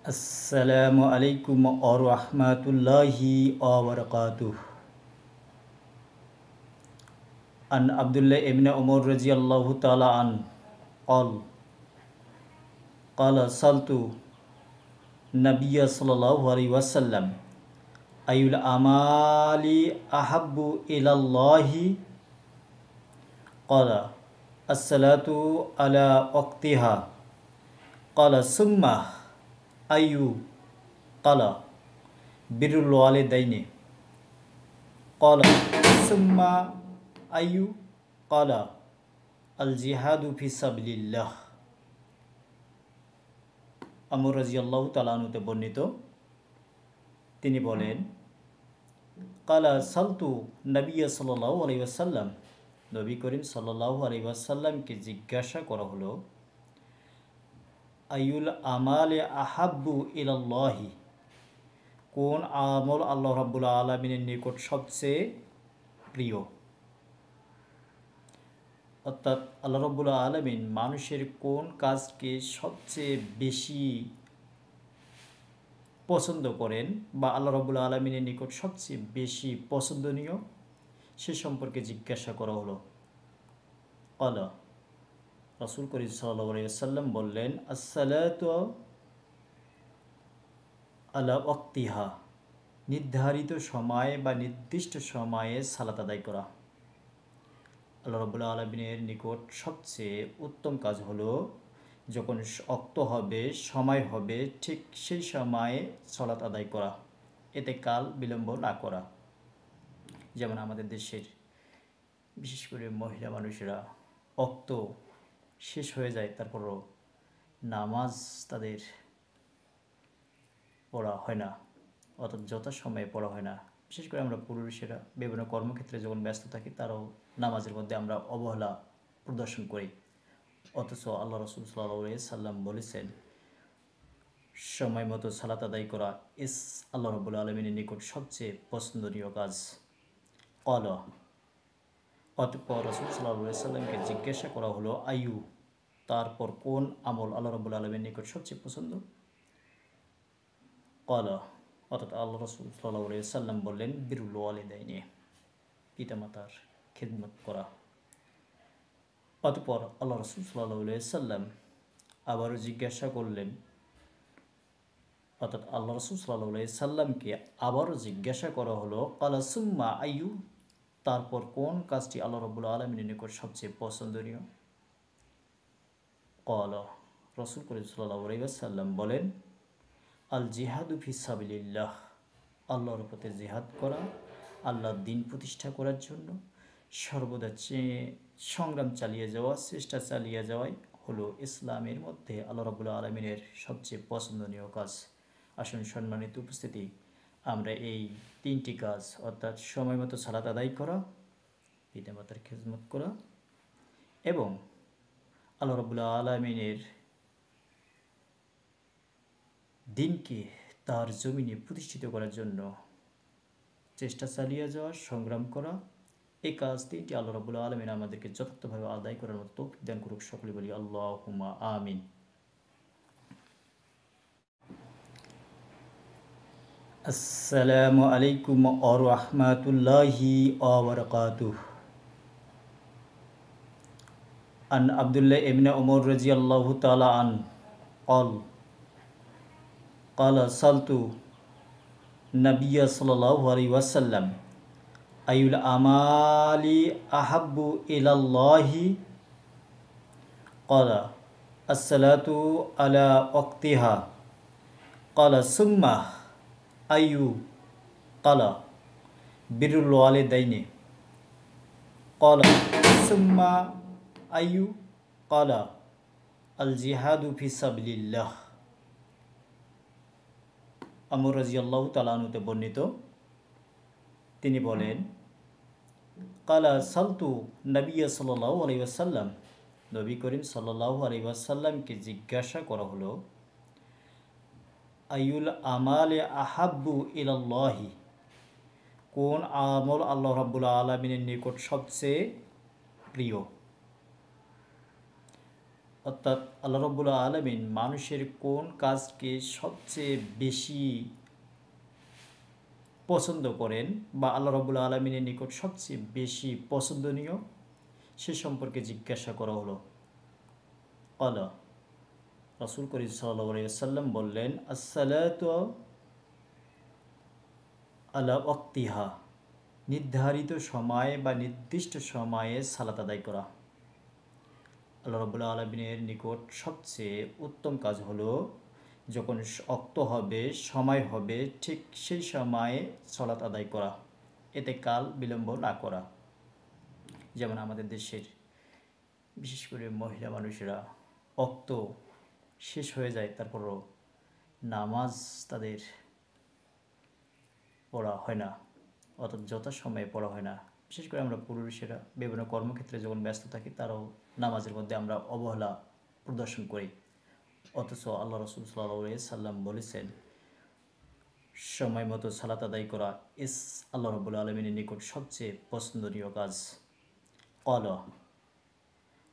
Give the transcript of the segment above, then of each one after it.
আসসালামু আলাইকুম ওয়া রাহমাতুল্লাহি ওয়া বারাকাতুহু। আন আব্দুল্লাহ ইবনে উমর রাদিয়াল্লাহু তাআলা আন قال قال سألت النبي صلى الله عليه وسلم أي الأعمال أحب إلى الله قال الصلاة على وقتها قال ثم أي قال بر الوالدين قال ثم أي قال الجهاد في سبيل الله। আমর রাদিয়াল্লাহু তাআলা আনহু বর্ণিত, তিনি বলেন, কালা সালতু নবিয়্য সাল্লাল্লাহু আলাইহি ওয়াসাল্লাম, নবী করিম সাল্লাল্লাহু আলাইহি ওয়াসাল্লামকে জিজ্ঞাসা করা হলো, আইউল আমালে আহাব্বু ইলাল্লাহি, কোন আমল আল্লাহ রাব্বুল আলামিনের নিকট সবচেয়ে প্রিয়। অর্থাৎ আল্লাহ রাব্বুল আলামিন মানুষের কোন কাজকে সবচেয়ে বেশি পছন্দ করেন বা আল্লাহ রাব্বুল আলামিনের নিকট সবচেয়ে বেশি পছন্দনীয়, সে সম্পর্কে জিজ্ঞাসা করা হলো। ক্বালা, রাসূল করিম সাল্লাল্লাহু আলাইহি ওয়াসাল্লাম বললেন, আসসালাতু আলা ওয়াক্তিহা, নির্ধারিত সময়ে বা নির্দিষ্ট সময়ে সালাত আদায় করা। আল্লাহ রাব্বুল আলামিনের নিকট সবচেয়ে উত্তম কাজ হলো যখন ওয়াক্ত হবে, সময় হবে, ঠিক সেই সময়ে সালাত আদায় করা, এতে কাল বিলম্ব না করা। যেমন আমাদের দেশের বিশেষ করে মহিলা মানুষেরা ওয়াক্ত শেষ হয়ে যায়, তারপরও নামাজ তাদের পড়া হয় না, অর্থাৎ যথাসময়ে পড়া হয় না। বিশেষ করে আমরা পুরুষেরা বিভিন্ন কর্মক্ষেত্রে যখন ব্যস্ত থাকি, তারাও নামাজের মধ্যে আমরা অবহেলা প্রদর্শন করি। অথচ আল্লাহ রাসূল সাল্লাল্লাহু আলাইহি সাল্লাম বলেছেন, সময় মতো সালাত আদায় করা আল্লাহ রাব্বুল আলামিনের নিকট সবচেয়ে পছন্দনীয় কাজ। ক্বালা, অতঃপর রাসূল সাল্লাল্লাহু আলাইহি সাল্লামকে জিজ্ঞাসা করা হলো, আয়ু, তারপর কোন আমল আল্লাহ রাব্বুল আলামিনের নিকট সবচেয়ে পছন্দ। ক্বালা, অর্থাৎ আল্লাহ রাসূল সাল্লাল্লাহু আলাইহি সাল্লাম বললেন, বিরুল ওয়ালিদাইনি, পিতামাতার খিদমত করা। অতঃপর আল্লাহ রাসূল সাল্লাল্লাহু আলাইহি সাল্লাম আবারও জিজ্ঞাসা করলেন, অর্থাৎ আল্লাহ রাসূল সাল্লাল্লাহু আলাইহি সাল্লামকে আবারও জিজ্ঞাসা করা হলো, ক্বালা সুম্মা আইয়ু, তারপর কোন কাজটি আল্লাহ রাব্বুল আলামিনের নিকট সবচেয়ে পছন্দনীয়। ক্বালা, রাসূল করিম সাল্লাল্লাহু আলাইহি ওয়াসাল্লাম বলেন, আল জিহাদু ফি সাবিলিল্লাহ, আল্লাহর পথে জিহাদ করা, আল্লাহর দ্বীন প্রতিষ্ঠা করার জন্য সর্বদা সংগ্রাম চালিয়ে যাওয়া, চেষ্টা চালিয়ে যাওয়াই হলো ইসলামের মধ্যে আল্লাহ রাব্বুল আলামিনের সবচেয়ে পছন্দনীয় কাজ। আসুন সম্মানিত উপস্থিতি, আমরা এই তিনটি কাজ, অর্থাৎ সময় মতো সালাত আদায় করা, পিতামাতার খিদমত করা এবং আল্লাহ রাব্বুল আলামিনের দ্বীনকে তার জমিনে প্রতিষ্ঠিত করার জন্য চেষ্টা চালিয়ে যাওয়া, সংগ্রাম করা, এই কাজ তিনটি আল্লাহ রাব্বুল আলামিন আমাদেরকে যথার্থভাবে আদায় করার মতো তৌফিক দান করুক। সকলে বলি আল্লাহুম্মা আমিন। আসসালামু আলাইকুম ওয়া রাহমাতুল্লাহি ওয়া বারাকাতুহু। আন আব্দুল্লাহ ইবনে উমর রাদিয়াল্লাহু তাআলা আন قال قال سألت النبي صلى الله عليه وسلم أي الأعمال أحب إلى الله قال الصلاة على وقتها قال ثم أي قال بر الوالدين قال ثم أي قال الجهاد في سبيل الله। আমর রাদিয়াল্লাহু তাআলা আনহু বর্ণিত, তিনি বলেন, কালা সালতু নবিয়্য সাল্লাল্লাহু আলাইহি ওয়াসাল্লাম, নবী করিম সাল্লাল্লাহু আলাইহি ওয়াসাল্লামকে জিজ্ঞাসা করা হলো, আইউল আমালে আহাব্বু ইলাল্লাহি, কোন আমল আল্লাহ রাব্বুল আলামিনের নিকট সবচেয়ে প্রিয়। অর্থাৎ আল্লাহ রব্বুল আলামিন মানুষের কোন কাজকে সবচেয়ে বেশি পছন্দ করেন বা আল্লাহ রব্বুল আলামিনের নিকট সবচেয়ে বেশি পছন্দনীয় সে সম্পর্কে জিজ্ঞাসা করা হলো। আলা রাসূল করিম সাল্লাল্লাহু আলাইহি ওয়াসাল্লাম বললেন, আসসালাতু আলা ওয়াক্তিহা, নির্ধারিত সময়ে বা নির্দিষ্ট সময়ে সালাত আদায় করা। আল্লাহ রাব্বুল আলামিনের নিকট সবচেয়ে উত্তম কাজ হলো যখন অক্ত হবে, সময় হবে, ঠিক সেই সময়ে সালাত আদায় করা, এতে কাল বিলম্ব না করা। যেমন আমাদের দেশের বিশেষ করে মহিলা মানুষেরা অক্ত শেষ হয়ে যায়, তারপরও নামাজ তাদের পড়া হয় না, অর্থাৎ যথাসময়ে পড়া হয় না। বিশেষ করে আমরা পুরুষেরা বিভিন্ন কর্মক্ষেত্রে যখন ব্যস্ত থাকি, তারাও নামাজের মধ্যে আমরা অবহেলা প্রদর্শন করি। অথচ আল্লাহ রাসূল সাল্লাল্লাহু আলাইহি সাল্লাম বলেছেন, সময় মতো সালাত আদায় করা আল্লাহ রাব্বুল আলামিনের নিকট সবচেয়ে পছন্দনীয় কাজ। ক্বালা,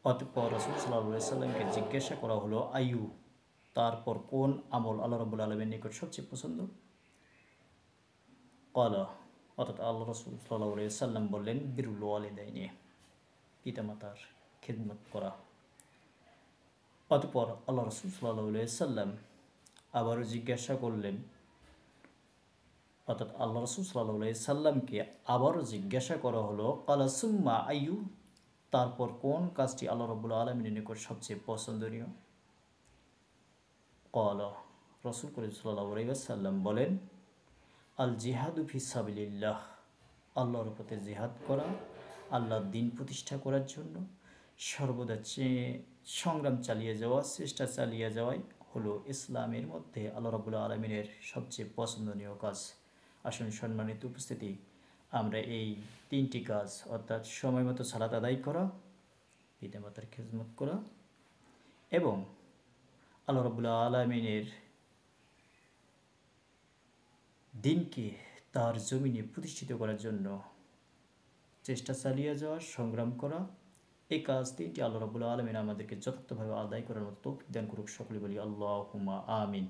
অতঃপর রাসূল সাল্লাল্লাহু আলাইহি সাল্লামকে জিজ্ঞাসা করা হলো, আয়ু, তারপর কোন আমল আল্লাহ রাব্বুল আলামিনের নিকট সবচেয়ে পছন্দ? ক্বালা, অর্থাৎ আল্লাহ রাসূল সাল্লাল্লাহু আলাইহি সাল্লাম বললেন, বিরুল ওয়ালিদাইনি, পিতামাতার খিদমত করা। অতঃপর আল্লাহ রাসূল সাল্লাল্লাহু আলাইহি সাল্লাম আবারও জিজ্ঞাসা করলেন, অর্থাৎ আল্লাহ রাসূল সাল্লাল্লাহু আলাইহি সাল্লামকে আবারও জিজ্ঞাসা করা হলো, ক্বালা সুম্মা আইয়ু, তারপর কোন কাজটি আল্লাহ রাব্বুল আলামিনের নিকট সবচেয়ে পছন্দনীয়? ক্বালা, রাসূল করিম সাল্লাল্লাহু আলাইহি ওয়াসাল্লাম বলেন, আল জিহাদু ফি সাবিলিল্লাহ, আল্লাহর পথে জিহাদ করা, আল্লাহর দ্বীন প্রতিষ্ঠা করার জন্য সর্বদা সংগ্রাম চালিয়ে যাওয়া, চেষ্টা চালিয়ে যাওয়াই হলো ইসলামের মধ্যে আল্লাহ রাব্বুল আলামিনের সবচেয়ে পছন্দনীয় কাজ। আসুন সম্মানিত উপস্থিতি, আমরা এই তিনটি কাজ অর্থাৎ সময় মতো সালাত আদায় করা, পিতামাতার খিদমত করা এবং আল্লাহ রাব্বুল আলামিনের দ্বীনকে তার জমিনে প্রতিষ্ঠিত করার জন্য চেষ্টা চালিয়ে যাওয়া, সংগ্রাম করা, এই কাজ তিনটি আল্লাহ রাব্বুল আলামিন আমাদেরকে যথার্থভাবে আদায় করার মতো তৌফিক দান করুক। সকলে বলি আল্লাহুম্মা আমিন।